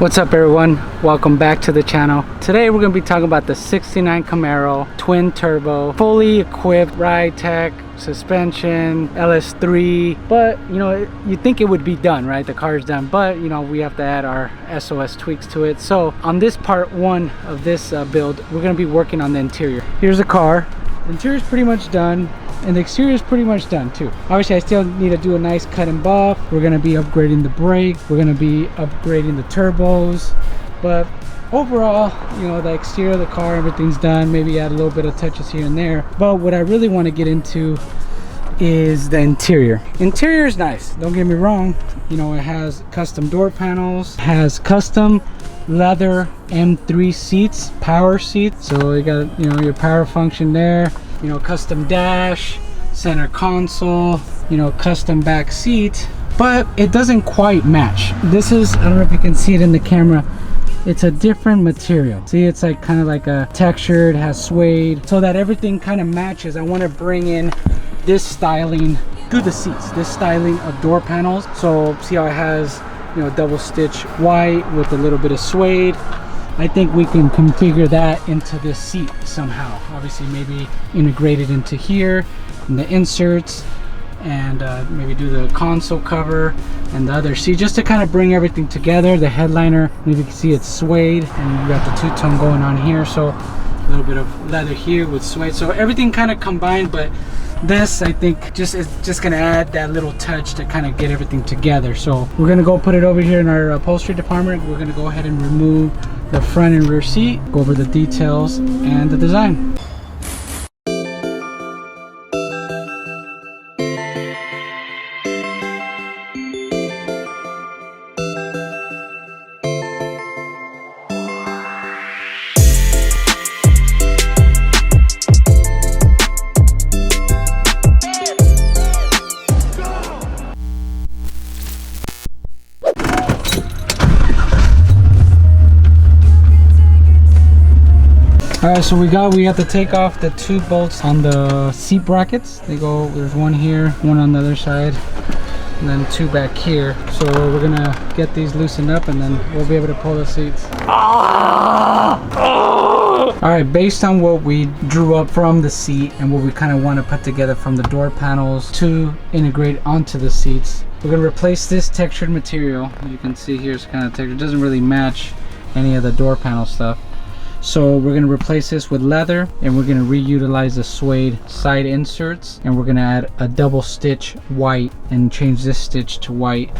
What's up everyone, welcome back to the channel. Today we're going to be talking about the 69 Camaro twin turbo, fully equipped ride tech, suspension, LS3. But you know, you think it would be done, right? The car is done, but you know, we have to add our SOS tweaks to it. So on this part one of this build, we're going to be working on the interior. Here's the car. The interior is pretty much done, and the exterior is pretty much done too. Obviously I still need to do a nice cut and buff. We're going to be upgrading the brake, we're going to be upgrading the turbos, but overall, you know, the exterior of the car, everything's done. Maybe add a little bit of touches here and there, but what I really want to get into is the interior. Interior is nice, don't get me wrong. You know, it has custom door panels, has custom leather M3 seats, power seats, so you got, you know, your power function there, you know, custom dash, center console, you know, custom back seat, but it doesn't quite match. This is, I don't know if you can see it in the camera, it's a different material. See, it's like kind of like a textured, has suede, so that everything kind of matches. I want to bring in this styling to the seats, this styling of door panels. So see how it has, you know, double stitch white with a little bit of suede. I think we can configure that into this seat somehow. Obviously maybe integrate it into here in the inserts, and maybe do the console cover and the other seat, just to kind of bring everything together. The headliner, maybe you can see it's suede, and you got the two-tone going on here, so a little bit of leather here with suede, so everything kind of combined. But this, I think, is just gonna add that little touch to kind of get everything together. So we're gonna go put it over here in our upholstery department. We're gonna go ahead and remove the front and rear seat, go over the details and the design. Alright, so we have to take off the two bolts on the seat brackets. They go, there's one here, one on the other side, and then two back here. So we're gonna get these loosened up, and then we'll be able to pull the seats. Alright, based on what we drew up from the seat and what we kind of want to put together from the door panels to integrate onto the seats, we're gonna replace this textured material. You can see here's kind of textured. It doesn't really match any of the door panel stuff. So we're going to replace this with leather, and we're going to reutilize the suede side inserts, and we're going to add a double stitch white and change this stitch to white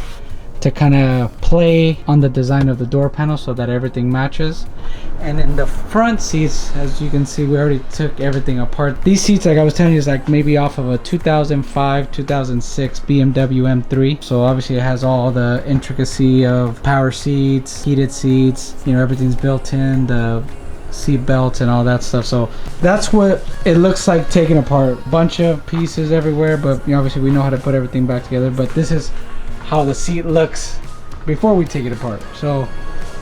to kind of play on the design of the door panel so that everything matches. And in the front seats, as you can see, we already took everything apart. These seats, like I was telling you, is like maybe off of a 2005 2006 BMW M3, so obviously it has all the intricacy of power seats, heated seats, you know, everything's built in, the seat belts and all that stuff. So that's what it looks like taken apart. Bunch of pieces everywhere, but you know, obviously we know how to put everything back together. But this is how the seat looks before we take it apart. So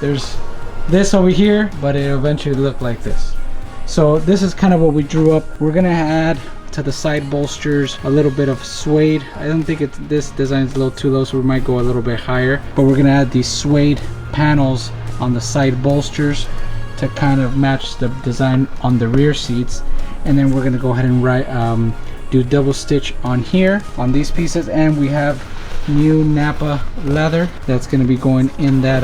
there's this over here, but it eventually looked like this. So this is kind of what we drew up. We're gonna add to the side bolsters a little bit of suede. I don't think it's, this design's a little too low, so we might go a little bit higher, but we're gonna add these suede panels on the side bolsters to kind of match the design on the rear seats. And then we're going to go ahead and do double stitch on here on these pieces, and we have new Napa leather that's going to be going in that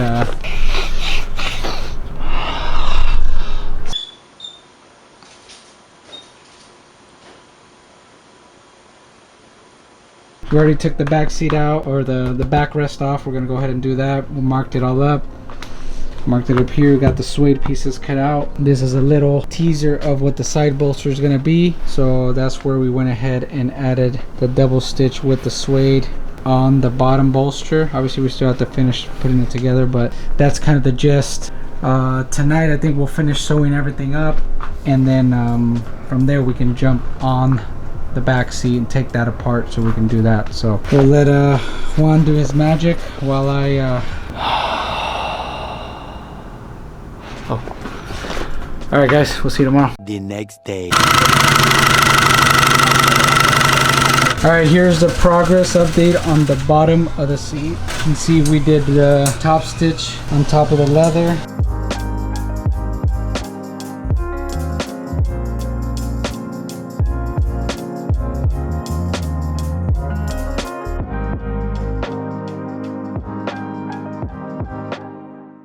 we already took the back seat out, or the backrest off. We're going to go ahead and do that. We marked it all up. Marked it up here, got the suede pieces cut out. This is a little teaser of what the side bolster is going to be, so that's where we went ahead and added the double stitch with the suede on the bottom bolster. Obviously we still have to finish putting it together, but that's kind of the gist. Tonight I think we'll finish sewing everything up, and then from there we can jump on the back seat and take that apart, so we can do that. So we'll let Juan do his magic while I Alright guys, we'll see you tomorrow. The next day. All right, here's the progress update on the bottom of the seat. You can see we did the top stitch on top of the leather.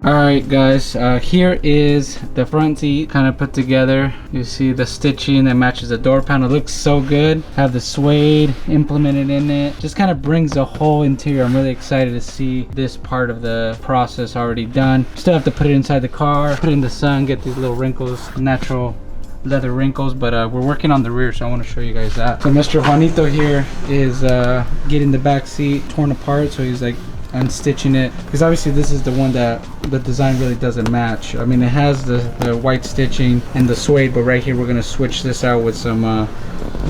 Alright guys, here is the front seat kind of put together. You see the stitching that matches the door panel. It looks so good. Have the suede implemented in it. Just kind of brings the whole interior. I'm really excited to see this part of the process already done. Still have to put it inside the car, put it in the sun, get these little wrinkles, natural leather wrinkles, but we're working on the rear, so I want to show you guys that. So Mr. Juanito here is getting the back seat torn apart, so he's like unstitching it, because obviously this is the one that the design really doesn't match. I mean, it has the white stitching and the suede, but right here we're going to switch this out with some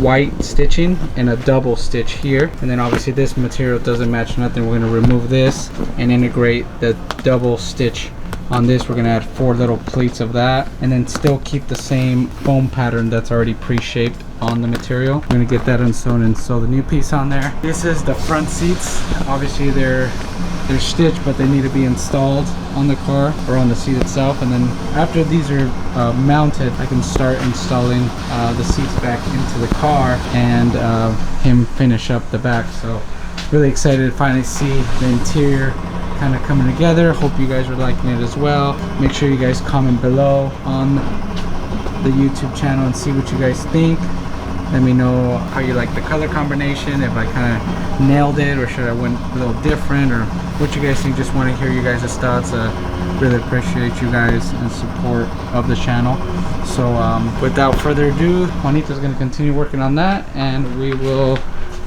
white stitching and a double stitch here. And then obviously this material doesn't match nothing. We're going to remove this and integrate the double stitch on this. We're going to add 4 little pleats of that, and then still keep the same foam pattern that's already pre-shaped on the material. We're going to get that unsewn and sew the new piece on there. This is the front seats. Obviously they're stitched, but they need to be installed on the car or on the seat itself. And then after these are mounted, I can start installing the seats back into the car and him finish up the back. So really excited to finally see the interior kind of coming together. Hope you guys are liking it as well. Make sure you guys comment below on the YouTube channel and see what you guys think. Let me know how you like the color combination, if I kind of nailed it or should I went a little different, or what you guys think. Just want to hear you guys' thoughts. Really appreciate you guys and support of the channel. So without further ado, Juanito's going to continue working on that, and we will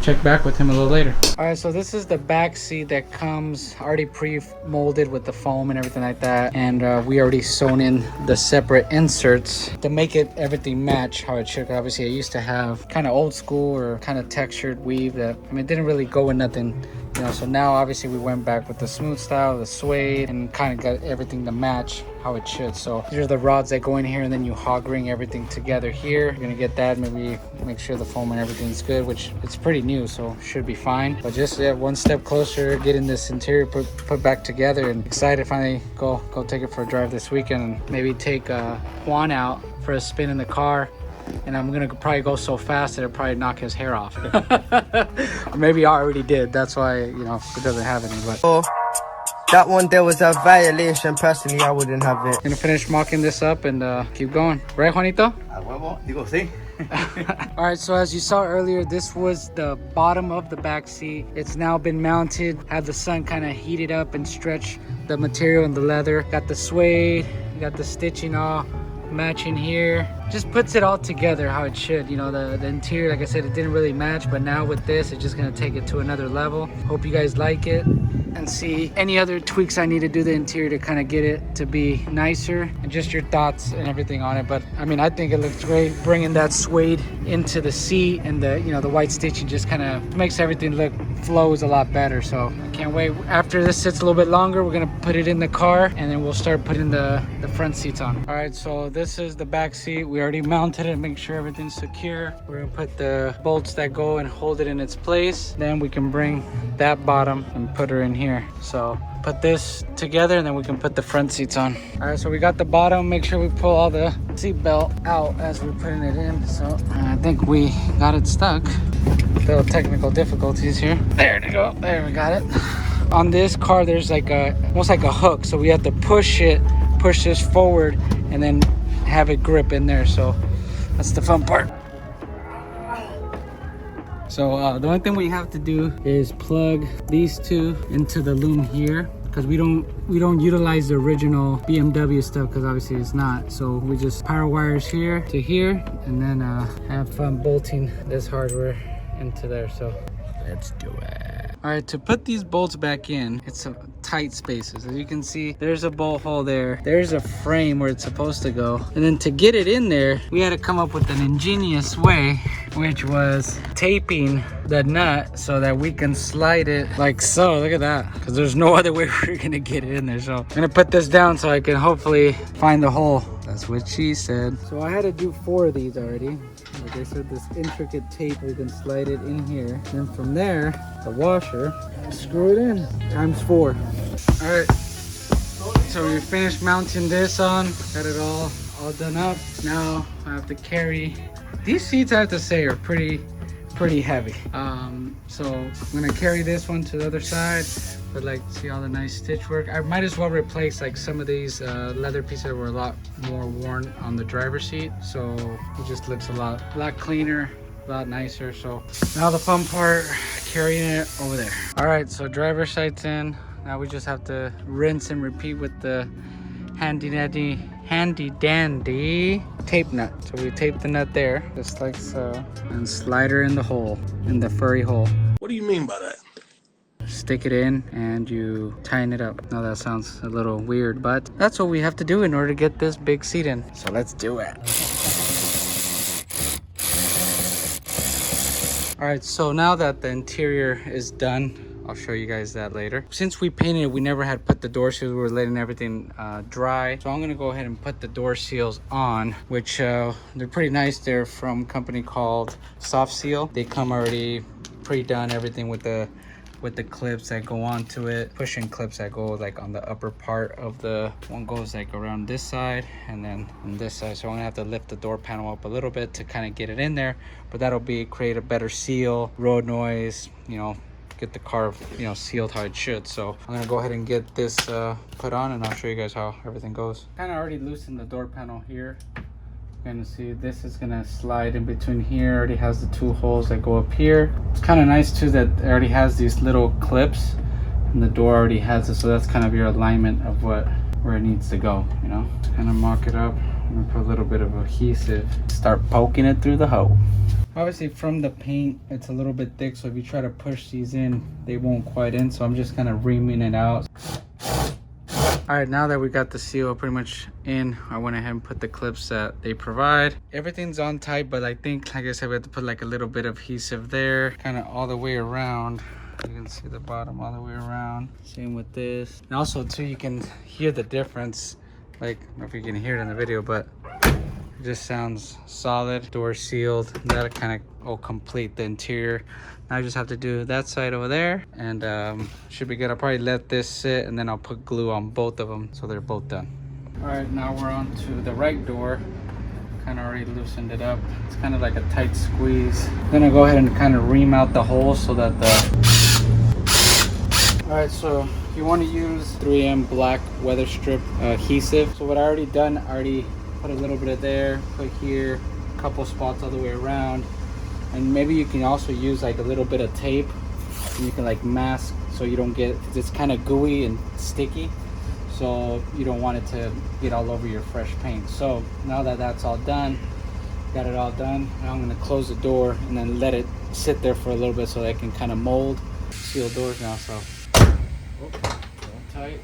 check back with him a little later. All right, so this is the back seat that comes already pre-molded with the foam and everything like that, and we already sewn in the separate inserts to make it everything match how it should. Obviously I used to have kind of old school or kind of textured weave that, I mean, it didn't really go with nothing, you know. So now obviously we went back with the smooth style, the suede, and kind of got everything to match how it should. So these are the rods that go in here, and then you hog ring everything together here. You're gonna get that, maybe make sure the foam and everything's good, which it's pretty new, so should be fine. But just one step closer, getting this interior put back together, and excited to finally go take it for a drive this weekend, and maybe take Juan out for a spin in the car. And I'm gonna probably go so fast that it'll probably knock his hair off. Or maybe I already did, that's why, you know, it doesn't have any. But that one there was a violation. Personally, I wouldn't have it. Gonna finish mocking this up and keep going. Right, Juanito? Digo, sí. All right, so as you saw earlier, this was the bottom of the back seat. It's now been mounted, had the sun kind of heated up and stretch the material and the leather. Got the suede, got the stitching all matching here. Just puts it all together how it should. You know, the interior, like I said, it didn't really match, but now with this, it's just gonna take it to another level. Hope you guys like it and see any other tweaks I need to do the interior to kind of get it to be nicer, and just your thoughts and everything on it. But I mean, I think it looks great. Bringing that suede into the seat and the, you know, the white stitching just kind of makes everything flows a lot better. So I can't wait. After this sits a little bit longer, we're gonna put it in the car, and then we'll start putting the front seats on. All right, so this is the back seat. We already mounted it, make sure everything's secure. We're gonna put the bolts that go and hold it in its place. Then we can bring that bottom and put her in here. So put this together, and then we can put the front seats on. All right, so we got the bottom. Make sure we pull all the seat belt out as we're putting it in. So I think we got it stuck. Little technical difficulties here. There we go. There, we got it. On this car, there's like almost like a hook, so we have to push this forward and then have it grip in there. So that's the fun part. So the only thing we have to do is plug these two into the loom here, because we don't utilize the original BMW stuff, because obviously it's not. So we just power wires here to here, and then have fun bolting this hardware into there. So let's do it. All right, to put these bolts back in, it's a tight spaces. As you can see, there's a bolt hole there. There's a frame where it's supposed to go. And then to get it in there, we had to come up with an ingenious way, which was taping the nut so that we can slide it like so. Look at that, because there's no other way we're gonna get it in there. So I'm gonna put this down so I can hopefully find the hole. That's what she said. So I had to do 4 of these already. Like I said, this intricate tape, we can slide it in here. Then from there, the washer, screw it in, times 4. All right, so we finished mounting this on, got it all done up. Now I have to carry, these seats I have to say are pretty heavy. So I'm gonna carry this one to the other side. But like, see all the nice stitch work. I might as well replace like some of these leather pieces that were a lot more worn on the driver's seat. So it just looks a lot cleaner, a lot nicer. So now the fun part, carrying it over there. All right, so driver's side's in. Now we just have to rinse and repeat with the handy dandy tape nut. So we tape the nut there, just like so, and slide her in the hole, in the furry hole. What do you mean by that? Stick it in and you tighten it up. Now that sounds a little weird, but that's what we have to do in order to get this big seat in. So let's do it. All right, so now that the interior is done, I'll show you guys that later. Since we painted it, we never had put the door seals. We were letting everything dry. So I'm gonna go ahead and put the door seals on, which they're pretty nice. They're from a company called Soft Seal. They come already pre-done, everything with the clips that go onto it, pushing clips that go like on the upper part of the one, goes like around this side and then on this side. So I'm gonna have to lift the door panel up a little bit to kind of get it in there, but that'll create a better seal, road noise, you know, get the car, you know, sealed how it should. So I'm gonna go ahead and get this put on, and I'll show you guys how everything goes. Kind of already loosened the door panel here. You're gonna see this is gonna slide in between here. Already has the 2 holes that go up here. It's kind of nice too that it already has these little clips, and the door already has it, so that's kind of your alignment of where it needs to go, you know. Kind of mock it up. I'm gonna put a little bit of adhesive, start poking it through the hole. Obviously from the paint it's a little bit thick, so if you try to push these in, they won't quite in, so I'm just kind of reaming it out. All right, now that we got the seal pretty much in, I went ahead and put the clips that they provide. Everything's on tight, but I think, like I said, we have to put like a little bit of adhesive there, kind of all the way around. You can see the bottom all the way around. Same with this. And also too, you can hear the difference. Like, I don't know if you can hear it in the video, but it just sounds solid. Door sealed. That'll kind of will complete the interior. Now I just have to do that side over there, and should be good. I'll probably let this sit, and then I'll put glue on both of them so they're both done. All right, now we're on to the right door. Kind of already loosened it up. It's kind of like a tight squeeze. I'm gonna go ahead and kind of ream out the holes so that the... All right, so you want to use 3M black Weatherstrip adhesive. So what I already done, I already put a little bit of there, put here, a couple spots all the way around. And maybe you can also use like a little bit of tape, and you can like mask so you don't get, cause it's kind of gooey and sticky, so you don't want it to get all over your fresh paint. So now that that's all done, got it all done, now I'm gonna close the door and then let it sit there for a little bit so that I can kind of mold seal doors now. So tight.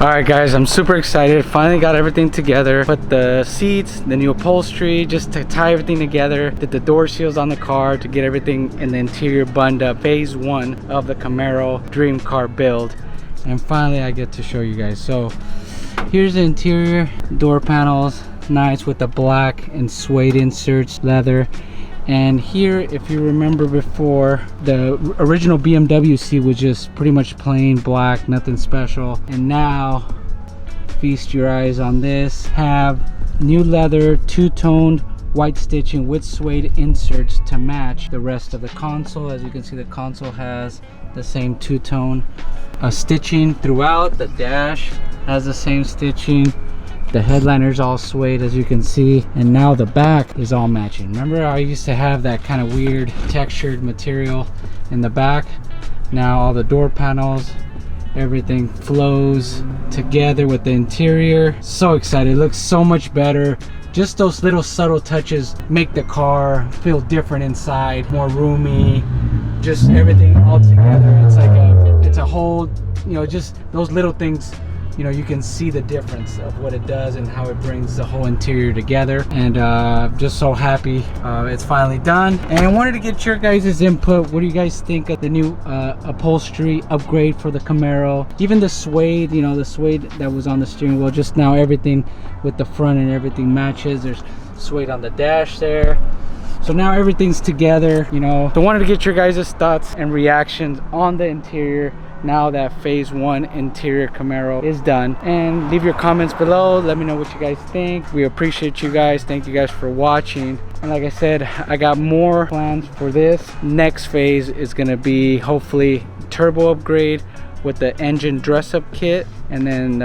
All right guys, I'm super excited. Finally got everything together. Put the seats, the new upholstery, just to tie everything together. Did the door seals on the car to get everything in the interior buttoned up. Phase 1 of the Camaro dream car build. And finally I get to show you guys. So here's the interior. Door panels, nice with the black and suede inserts, leather. And here, if you remember before, the original BMW seat was just pretty much plain black, nothing special. And now, feast your eyes on this. Have new leather, 2-toned white stitching with suede inserts to match the rest of the console. As you can see, the console has the same 2-tone stitching throughout. The dash has the same stitching. The headliner's all suede, as you can see, and now the back is all matching. Remember, I used to have that kind of weird textured material in the back. Now all the door panels, everything flows together with the interior. So excited, it looks so much better. Just those little subtle touches make the car feel different inside, more roomy, just everything all together. It's like it's a whole, you know, just those little things, you know, you can see the difference of what it does and how it brings the whole interior together. And just so happy it's finally done. And I wanted to get your guys' input. What do you guys think of the new upholstery upgrade for the Camaro? Even the suede, you know, the suede that was on the steering wheel, just now everything with the front and everything matches. There's suede on the dash there. So now everything's together, you know. So I wanted to get your guys' thoughts and reactions on the interior now that phase 1 interior Camaro is done. And leave your comments below. Let me know what you guys think. We appreciate you guys. Thank you guys for watching. And like I said, I got more plans for this. Next phase is gonna be hopefully turbo upgrade with the engine dress-up kit, and then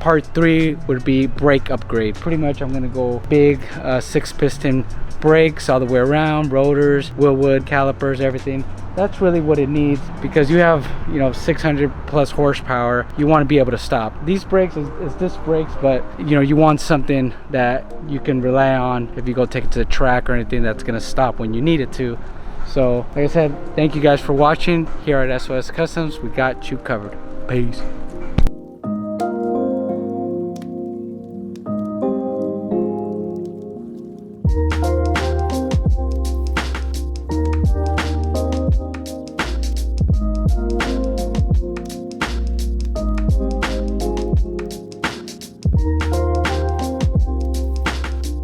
part 3 would be brake upgrade. Pretty much I'm gonna go big 6-piston brakes all the way around, rotors, wheel wood, calipers, everything. That's really what it needs, because you have, you know, 600 plus horsepower. You want to be able to stop. These brakes is disc brakes, but you know, you want something that you can rely on if you go take it to the track or anything, that's gonna stop when you need it to. So like I said, thank you guys for watching. Here at SOS Customs, we got you covered. Peace.